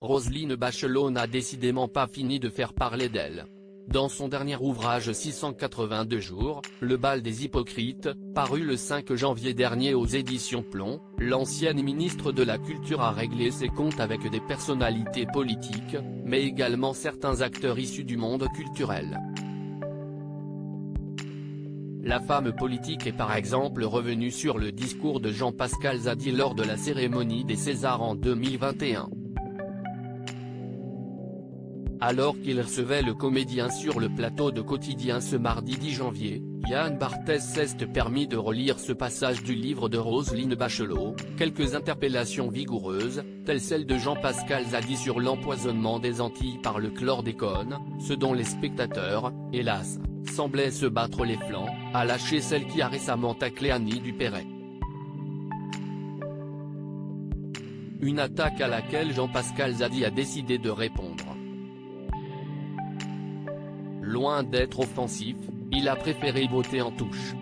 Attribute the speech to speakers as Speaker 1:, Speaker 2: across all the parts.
Speaker 1: Roselyne Bachelot n'a décidément pas fini de faire parler d'elle. Dans son dernier ouvrage 682 jours, Le bal des hypocrites, paru le 5 janvier dernier aux éditions Plomb, l'ancienne ministre de la Culture a réglé ses comptes avec des personnalités politiques, mais également certains acteurs issus du monde culturel. La femme politique est par exemple revenue sur le discours de Jean-Pascal Zadi lors de la cérémonie des Césars en 2021. Alors qu'il recevait le comédien sur le plateau de Quotidien ce mardi 10 janvier, Yann Barthès s'est permis de relire ce passage du livre de Roselyne Bachelot, quelques interpellations vigoureuses, telles celles de Jean-Pascal Zadi sur l'empoisonnement des Antilles par le chlordécone, ce dont les spectateurs, hélas, semblaient se battre les flancs, a lâché celle qui a récemment taclé Annie Dupéret. Une attaque à laquelle Jean-Pascal Zadi a décidé de répondre. Loin d'être offensif, il a préféré botter en touche.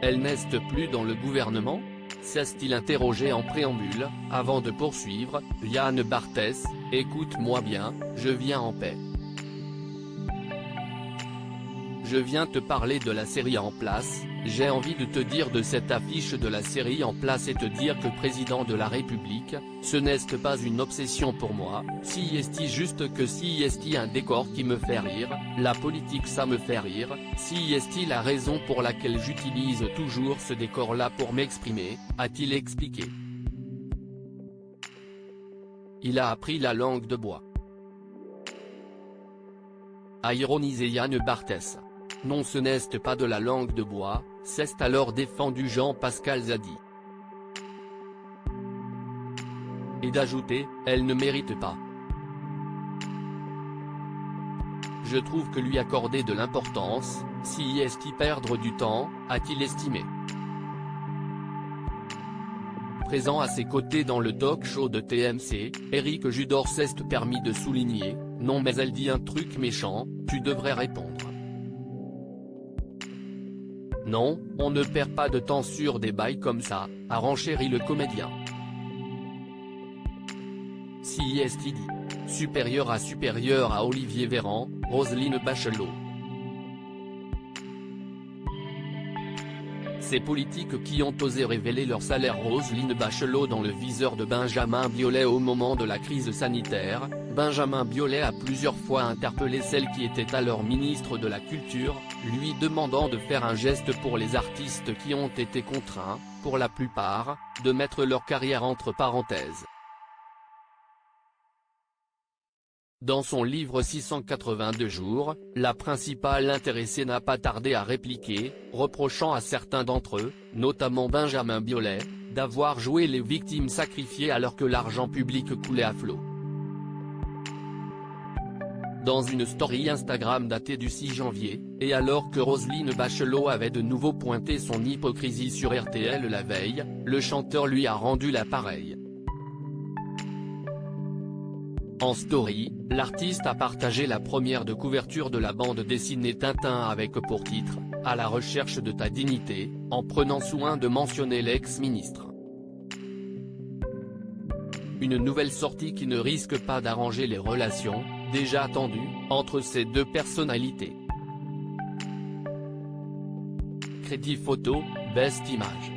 Speaker 1: Elle n'est plus dans le gouvernement ? S'est-il interrogé en préambule, avant de poursuivre, Yann Barthès, écoute-moi bien, je viens en paix. Je viens te parler de la série En Place, j'ai envie de te dire de cette affiche de la série En Place et te dire que président de la République, ce n'est pas une obsession pour moi, si est juste que si est un décor qui me fait rire, la politique ça me fait rire, si est la raison pour laquelle j'utilise toujours ce décor-là pour m'exprimer, a-t-il expliqué. Il a appris la langue de bois. A ironisé Yann Barthès. Non, ce n'est pas de la langue de bois, c'est alors défendu Jean-Pascal Zadi. Et d'ajouter, elle ne mérite pas. Je trouve que lui accorder de l'importance, si est y perdre du temps, a-t-il estimé. Présent à ses côtés dans le talk show de TMC, Éric Judor s'est permis de souligner, non mais elle dit un truc méchant, tu devrais répondre. Non, on ne perd pas de temps sur des bails comme ça, a renchéri le comédien. Si est dit. Supérieur à Olivier Véran, Roselyne Bachelot. Ces politiques qui ont osé révéler leur salaire. Roselyne Bachelot dans le viseur de Benjamin Biolay au moment de la crise sanitaire. Benjamin Biolay a plusieurs fois interpellé celle qui était alors ministre de la Culture, lui demandant de faire un geste pour les artistes qui ont été contraints, pour la plupart, de mettre leur carrière entre parenthèses. Dans son livre 682 jours, la principale intéressée n'a pas tardé à répliquer, reprochant à certains d'entre eux, notamment Benjamin Biolay, d'avoir joué les victimes sacrifiées alors que l'argent public coulait à flot. Dans une story Instagram datée du 6 janvier, et alors que Roselyne Bachelot avait de nouveau pointé son hypocrisie sur RTL la veille, le chanteur lui a rendu l'appareil. En story, l'artiste a partagé la première de couverture de la bande dessinée Tintin avec pour titre « À la recherche de ta dignité », en prenant soin de mentionner l'ex-ministre. Une nouvelle sortie qui ne risque pas d'arranger les relations, déjà tendues, entre ces deux personnalités. Crédit photo, Best Image.